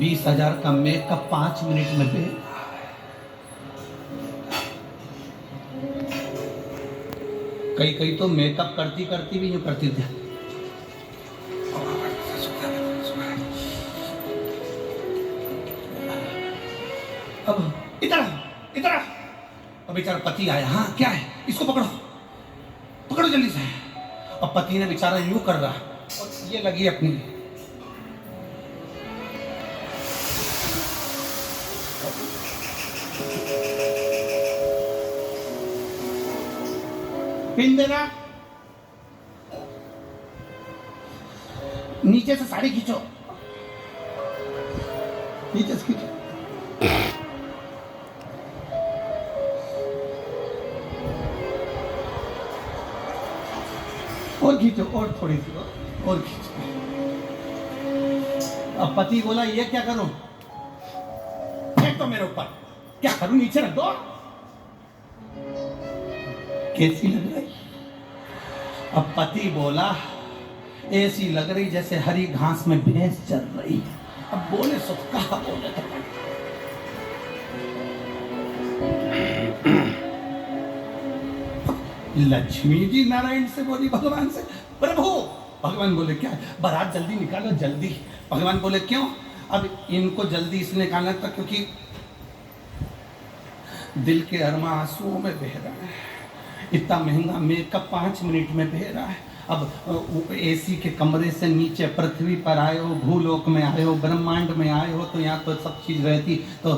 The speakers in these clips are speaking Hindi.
20,000 का मेकअप 5 मिनट में दे। कई कई तो मेकअप करती करती भी यूं करती थी। अब इधर इधर, अब बेचारा पति आया, हाँ क्या है, इसको पकड़ो पकड़ो जल्दी से। अब पति ने बेचारा यूं कर रहा और ये लगी अपनी। पिन देना, नीचे से साड़ी खींचो, नीचे से खींचो। और खींचो, और थोड़ी सी और खींचो। अब पति बोला ये क्या करूं, फेंक दो मेरे ऊपर। क्या करूं, नीचे रख दो। कैसी लग रही? अब पति बोला ऐसी लग रही जैसे हरी घास में भैंस चल रही। अब बोले सो कहा बोले तो। लक्ष्मी जी नारायण से बोली भगवान से, प्रभु। भगवान बोले क्या, बारात जल्दी निकालो जल्दी। भगवान बोले क्यों? अब इनको जल्दी इसलिए निकालना था क्योंकि दिल के अरमा आंसुओं में बह रहा है। इतना महंगा मेकअप 5 मिनट में बह रहा है। अब एसी के कमरे से नीचे पृथ्वी पर आए हो, भूलोक में आए हो, ब्रह्मांड में आए हो, तो यहाँ तो सब चीज रहती, तो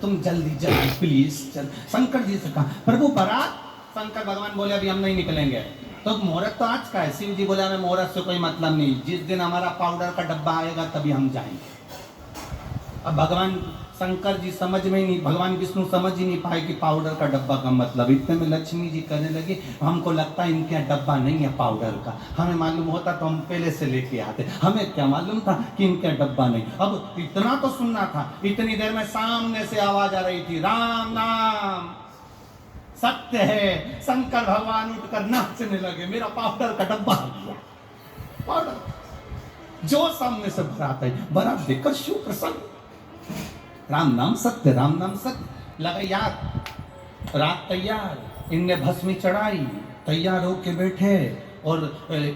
तुम जल्दी जल्दी प्लीज चल। शंकर जी से कहा प्रभु बारात। शंकर भगवान बोले अभी हम नहीं निकलेंगे। तो मुहूर्त तो आज का है। शिव जी बोले हमें मुहूर्त से कोई मतलब नहीं, जिस दिन हमारा पाउडर का डब्बा आएगा तभी हम जाएंगे। अब भगवान शंकर जी समझ में ही नहीं, भगवान विष्णु समझ ही नहीं पाए कि पाउडर का डब्बा का मतलब। इतने में लक्ष्मी जी कहने लगी हमको लगता है इनके यहाँ डब्बा नहीं है पाउडर का, हमें मालूम होता तो हम पहले से लेके आते, हमें क्या मालूम था कि इनके यहाँ डब्बा नहीं। अब इतना तो सुनना था। इतनी देर में सामने से आवाज आ रही थी, राम नाम सत्य है। शंकर भगवान उठकर नाचने लगे, मेरा पाउडर का डब्बा आ गया। पाउडर जो सामने से बारात आई, बारात देखकर शिव प्रसन्न। राम नाम सत्य, राम नाम सत्य। लगा यार रात तैयार, इनने भस्मी चढ़ाई, तैयार होके बैठे। और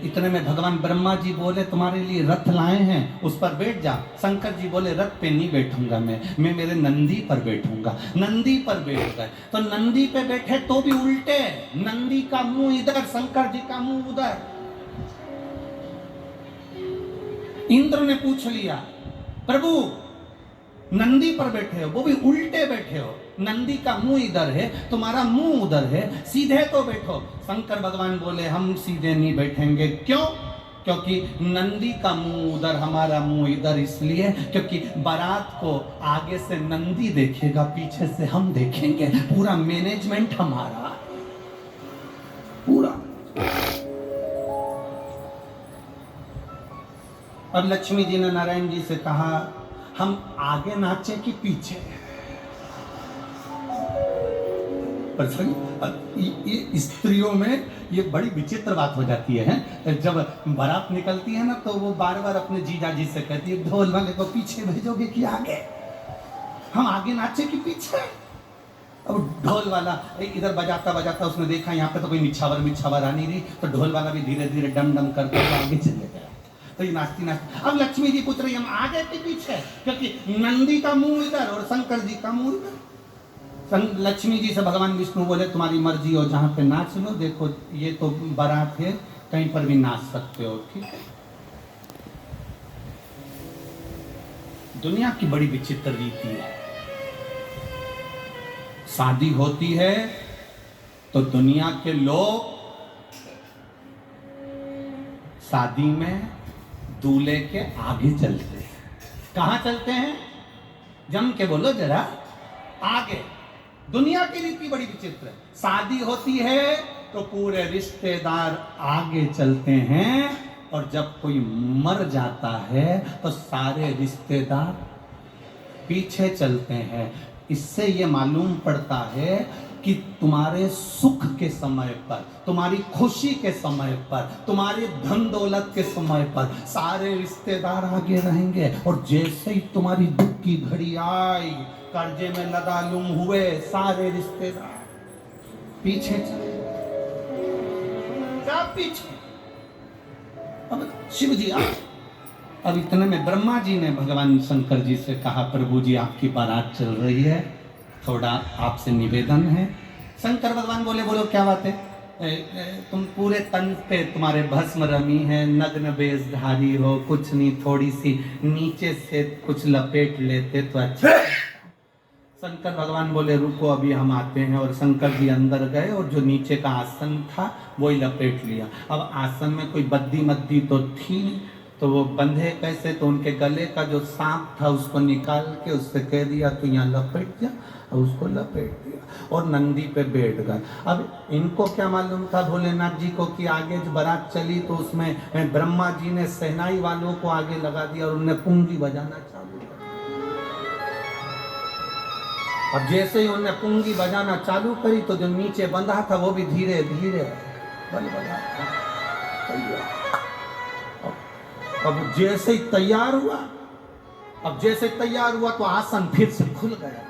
इतने में भगवान ब्रह्मा जी बोले तुम्हारे लिए रथ लाए हैं, उस पर बैठ जा। शंकर जी बोले रथ पे नहीं बैठूंगा, मैं मेरे नंदी पर बैठूंगा। नंदी पर बैठ गए। तो नंदी पे बैठे तो भी उल्टे, नंदी का मुंह इधर, शंकर जी का मुंह उधर। इंद्र ने पूछ लिया प्रभु नंदी पर बैठे हो, वो भी उल्टे बैठे हो, नंदी का मुंह इधर है, तुम्हारा मुंह उधर है, सीधे तो बैठो। शंकर भगवान बोले हम सीधे नहीं बैठेंगे। क्यों? क्योंकि नंदी का मुंह उधर, हमारा मुंह इधर। इसलिए क्योंकि बारात को आगे से नंदी देखेगा, पीछे से हम देखेंगे। पूरा मैनेजमेंट हमारा पूरा। अब लक्ष्मी जी ने नारायण जी से कहा हम आगे नाचे कि पीछे? ये स्त्रियों में ये बड़ी विचित्र बात हो जाती है। जब बारात निकलती है ना तो वो बार बार अपने जीजा जी से कहती है ढोल वाले को पीछे भेजोगे कि आगे? हम आगे नाचे कि पीछे? अब ढोल वाला इधर बजाता बजाता उसने देखा यहाँ पे तो कोई मिच्छावर आ नहीं रही, तो ढोल वाला भी धीरे धीरे डम डम करके आगे चले गया। तो ये नाचती नाचती अब लक्ष्मी जी पूछ रही हम आगे के पीछे, क्योंकि नंदी का मुंह इधर और शंकर जी का मुंह इधर। लक्ष्मी जी से भगवान विष्णु बोले तुम्हारी मर्जी हो, जहां पे नाच लो। देखो ये तो बारात है, कहीं पर भी नाच सकते हो, ठीक है। दुनिया की बड़ी विचित्र रीति है। शादी होती है तो दुनिया के लोग शादी में दूल्हे के आगे चलते हैं। कहां चलते हैं? जम के बोलो जरा, आगे। दुनिया की रीति बड़ी विचित्र है। शादी होती है तो पूरे रिश्तेदार आगे चलते हैं, और जब कोई मर जाता है तो सारे रिश्तेदार पीछे चलते हैं। इससे ये मालूम पड़ता है कि तुम्हारे सुख के समय पर, तुम्हारी खुशी के समय पर, तुम्हारे धन दौलत के समय पर सारे रिश्तेदार आगे रहेंगे, और जैसे ही तुम्हारी दुख की घड़ी आई, कर्जे में लदालुम हुए, सारे रिश्तेदार पीछे चले, क्या पीछे। अब शिव जी अब इतने में ब्रह्मा जी ने भगवान शंकर जी से कहा, प्रभु जी आपकी बारात चल रही है, थोड़ा आपसे निवेदन है। शंकर भगवान बोले, बोलो क्या बात है। तुम पूरे तन पे तुम्हारे भस्म रमी है, नग्न वेशधारी हो, कुछ नहीं, थोड़ी सी नीचे से कुछ लपेट लेते तो अच्छा। शंकर भगवान बोले रुको अभी हम आते हैं, और शंकर जी अंदर गए और जो नीचे का आसन था वही लपेट लिया। अब आसन में कोई बद्दी मद्दी तो थी नहीं, तो वो बंधे कैसे, तो उनके गले का जो सांप था उसको निकाल के उससे कह दिया तू यहाँ लपेट जा, और उसको लपेट दिया और नंदी पे बैठ गए। अब इनको क्या मालूम था भोलेनाथ जी को कि आगे जो बारात चली तो उसमें ब्रह्मा जी ने सहनाई वालों को आगे लगा दिया और उन्हें पुंगी बजाना चालू कर। अब जैसे ही उन्हें पुंगी बजाना चालू करी तो जो नीचे बंधा था वो भी धीरे धीरे बल बजा। अब जैसे ही तैयार हुआ, तो आसन फिर से खुल गया।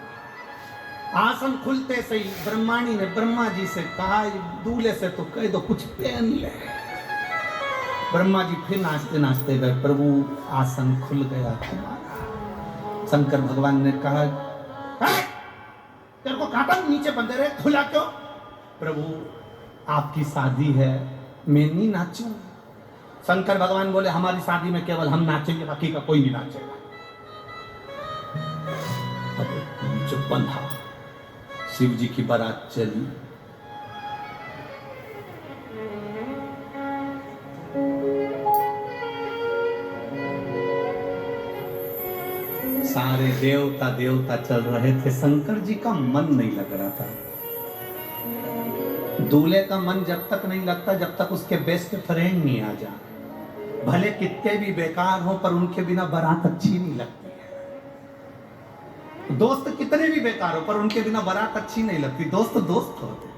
आसन खुलते से ही ब्रह्माणी ने ब्रह्मा जी से कहा, दूल्हे से तो कह दो कुछ पहन ले। ब्रह्मा जी फिर नाचते नाचते गए, प्रभु आसन खुल गया तुम्हारा। शंकर भगवान ने कहा, तेरे को काटा नीचे बंधे रहे, खुला क्यों? प्रभु आपकी शादी है, मैं नहीं नाचूं। शंकर भगवान बोले, हमारी शादी में केवल हम नाचेंगे, बाकी का कोई नहीं नाचेगा। नीचे बंधा, शिव जी की बारात चली। सारे देवता चल रहे थे, शंकर जी का मन नहीं लग रहा था। दूल्हे का मन जब तक नहीं लगता जब तक उसके बेस्ट फ्रेंड नहीं आ जा। भले कितने भी बेकार हो पर उनके बिना बारात अच्छी नहीं लगती है। दोस्त कितने भी बेकार हो पर उनके बिना बारात अच्छी नहीं लगती। दोस्त दोस्त होते।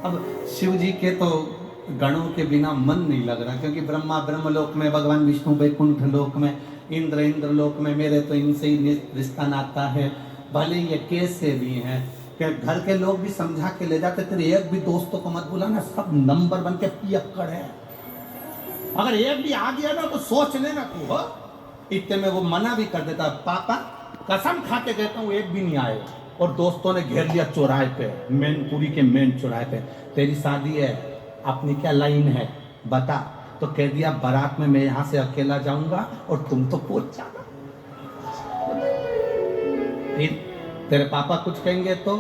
अब शिव जी के तो गणों के बिना मन नहीं लग रहा, क्योंकि ब्रह्मा ब्रह्मलोक में, भगवान विष्णु वैकुंठ लोक में, इंद्र लोक में, मेरे तो इनसे ही रिश्ता नाता है। भले ये कैसे भी हैं, कि घर के लोग भी समझा के ले जाते, तेरे एक भी दोस्तों को मत बुलाना, सब नंबर बन के पियक्कड़ है। अगर एक भी आ गया ना तो सोच लेना तू हो। इतने में वो मना भी कर देता, पापा कसम खा के कहता हूँ एक भी नहीं आएगा। और दोस्तों ने घेर लिया चौराहे पे, मैनपुरी के मेन चौराहे पे, तेरी शादी है, अपनी क्या लाइन है बता। तो कह दिया बारात में मैं यहाँ से अकेला जाऊंगा और तुम तो पहुंच जाना। तेरे पापा कुछ कहेंगे तो,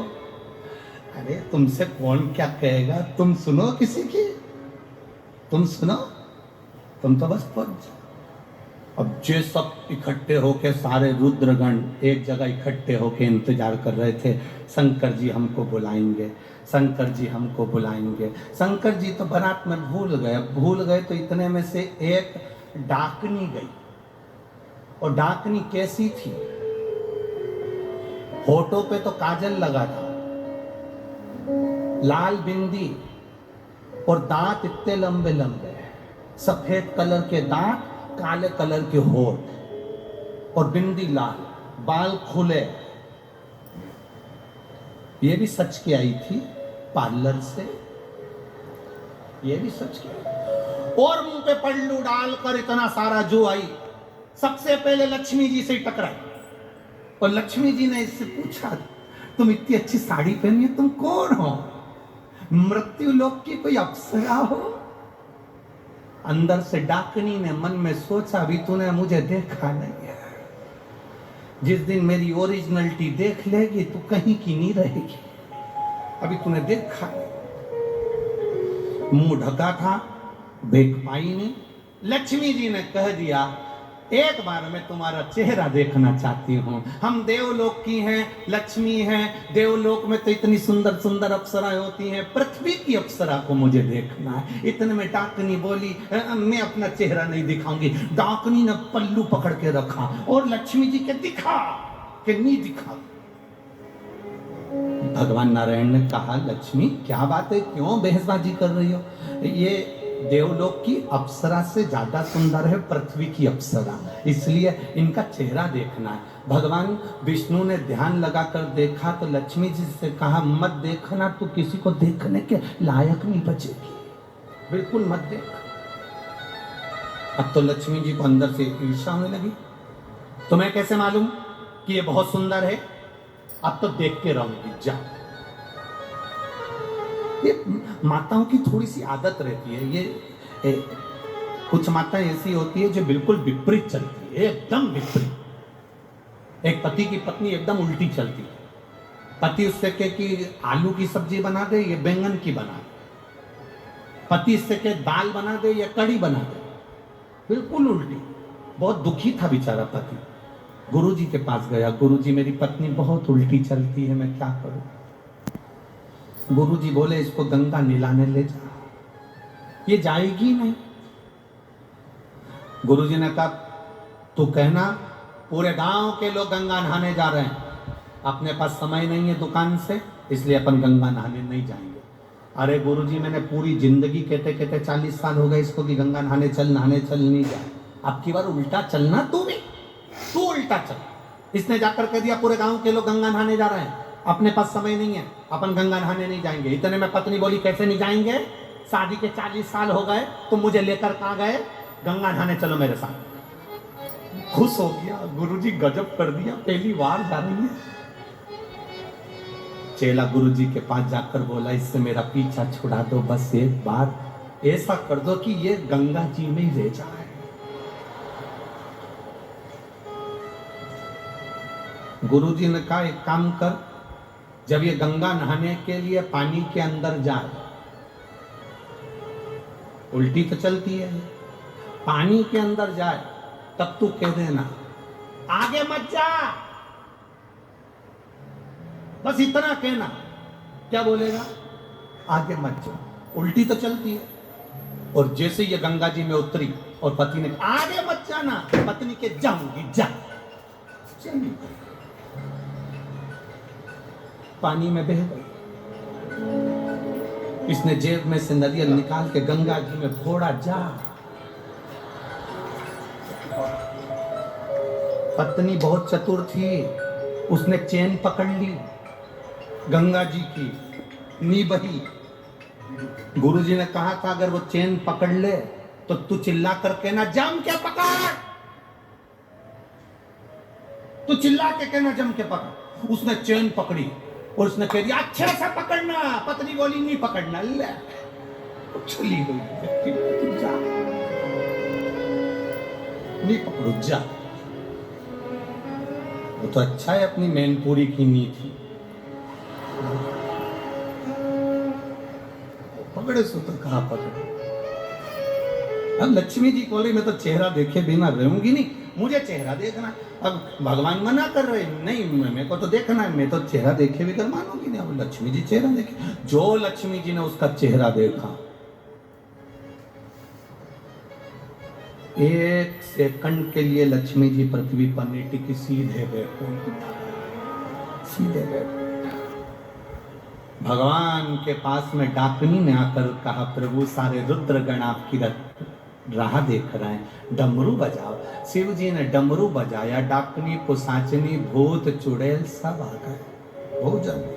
अरे तुमसे कौन क्या कहेगा, तुम सुनो किसी की, तुम सुनो, तुम तो बस पहुंच जाओ। अब जे सब इकट्ठे होके, सारे रुद्रगण एक जगह इकट्ठे होके इंतजार कर रहे थे, शंकर जी हमको बुलाएंगे, शंकर जी हमको बुलाएंगे। शंकर जी तो बारात में भूल गए तो इतने में से एक डाकनी गई। और डाकनी कैसी थी, होठों पे तो काजल लगा था, लाल बिंदी, और दांत इतने लंबे लंबे, सफेद कलर के दांत, काले कलर के होठ, और बिंदी लाल, बाल खुले। ये भी सच के आई थी पार्लर से, ये भी सच के। और मुंह पे पल्लू डालकर इतना सारा जो आई, सबसे पहले लक्ष्मी जी से टकराई। और लक्ष्मी जी ने इससे पूछा, तुम इतनी अच्छी साड़ी पहनी है, तुम कौन हो? मृत्यु लोक की कोई अप्सरा हो? अंदर से डाकनी ने मन में सोचा, अभी तूने मुझे देखा नहीं है, जिस दिन मेरी ओरिजिनलिटी देख लेगी तो कहीं की नहीं रहेगी। अभी तूने देखा नहीं। मुंह ढका था, देख पाई नहीं। लक्ष्मी जी ने कह दिया, एक बार मैं तुम्हारा चेहरा देखना चाहती हूँ। हम देवलोक की हैं, लक्ष्मी हैं। देवलोक में तो इतनी सुंदर सुंदर अप्सराएं होती हैं, पृथ्वी की अप्सरा को मुझे देखना है। इतने में डाकनी बोली, मैं अपना चेहरा नहीं दिखाऊंगी। डाकनी ने पल्लू पकड़ के रखा और लक्ष्मी जी के दिखा कि नहीं दिखा। भगवान नारायण ने कहा, लक्ष्मी क्या बात है, क्यों बहसबाजी कर रही हो? ये देवलोक की अप्सरा से ज्यादा सुंदर है पृथ्वी की अप्सरा, इसलिए इनका चेहरा देखना है। भगवान विष्णु ने ध्यान लगाकर देखा तो लक्ष्मी जी से कहा, मत देखना, तू किसी को देखने के लायक नहीं बचेगी, बिल्कुल मत देख। अब तो लक्ष्मी जी को अंदर से ईर्ष्या होने लगी, तुम्हें कैसे मालूम कि ये बहुत सुंदर है? अब तो देख के रहूंगी, जा। ये माताओं की थोड़ी सी आदत रहती है, ये कुछ माताएं ऐसी होती है जो बिल्कुल विपरीत चलती है, एकदम विपरीत। एक पति की पत्नी एकदम उल्टी चलती है। पति उससे कहे कि आलू की सब्जी बना दे, ये बैंगन की बना दे। पति इससे कहे दाल बना दे या कड़ी बना दे, बिल्कुल उल्टी। बहुत दुखी था बेचारा पति, गुरुजी के पास गया, गुरुजी मेरी पत्नी बहुत उल्टी चलती है, मैं क्या करूं? गुरुजी बोले, इसको गंगा नहलाने ले जा। ये जाएगी नहीं। गुरुजी ने कहा, तू कहना पूरे गांव के लोग गंगा नहाने जा रहे हैं, अपने पास समय नहीं है दुकान से, इसलिए अपन गंगा नहाने नहीं जाएंगे। अरे गुरुजी, मैंने पूरी जिंदगी कहते कहते 40 साल हो गए इसको कि गंगा नहाने चल, नहीं जाए। अब की बार उल्टा चलना, तू उल्टा चल। इसने जाकर कह दिया पूरे गांव के लोग गंगा नहाने जा रहे हैं, अपने पास समय नहीं है, अपन गंगा नहाने नहीं जाएंगे। इतने में पत्नी बोली, कैसे नहीं जाएंगे? शादी के 40 साल हो गए, तुम मुझे लेकर कहाँ गए? गंगा नहाने चलो मेरे साथ। खुश हो गया, गुरुजी गजब कर दिया, पहली बार जा रही है। चेला गुरुजी के पास जाकर बोला, इससे मेरा पीछा छुड़ा दो, बस एक बार ऐसा कर दो कि ये गंगा जी में ही रह जाए। गुरुजी ने कहा, एक काम कर, जब ये गंगा नहाने के लिए पानी के अंदर जाए, उल्टी तो चलती है, पानी के अंदर जाए, तब तू कह देना, आगे मत जा। बस इतना कहना। क्या बोलेगा? आगे मत जा। उल्टी तो चलती है। और जैसे ये गंगा जी में उतरी और पति ने आगे मत जाना, पत्नी के जाऊंगी, जा। पानी में बह गई। इसने जेब में से नारियल निकाल के गंगा जी में फोड़ा, जा। पत्नी बहुत चतुर थी, उसने चेन पकड़ ली गंगा जी की, नी बही। गुरुजी ने कहा था, अगर वो चेन पकड़ ले तो तू चिल्ला करके ना, जम के पकड़। तू चिल्ला के कहना, जम के पकड़। उसने चेन पकड़ी और उसने कह दिया, अच्छे से पकड़ना। पत्नी बोली, नहीं पकड़ना। ले चली गई, जा, नहीं पकड़ो, जा। वो तो अच्छा है, अपनी मैनपुरी की नी थी, पकड़े सो तो कहा पकड़े। अब लक्ष्मी जी बोले, मैं तो चेहरा देखे बिना रहूंगी नहीं, मुझे चेहरा देखना। अब भगवान मना कर रहे, नहीं मेरे को तो देखना है, मैं तो चेहरा देखे बिना मानूंगी नहीं। अब लक्ष्मी जी चेहरा देखे, जो लक्ष्मी जी ने उसका चेहरा देखा, एक सेकंड के लिए लक्ष्मी जी पृथ्वी पर नहीं टिकी, सीधे बैठ, सीधे बैठ। भगवान के पास में डाकनी ने आकर कहा, प्रभु सारे रुद्रगण आपकी राह देख रहे हैं, डमरू बजाओ। शिव जी ने डमरू बजाया, डाकनी, पुसाचनी, भूत, चुड़ैल सब आ गए। बहुत जल्दी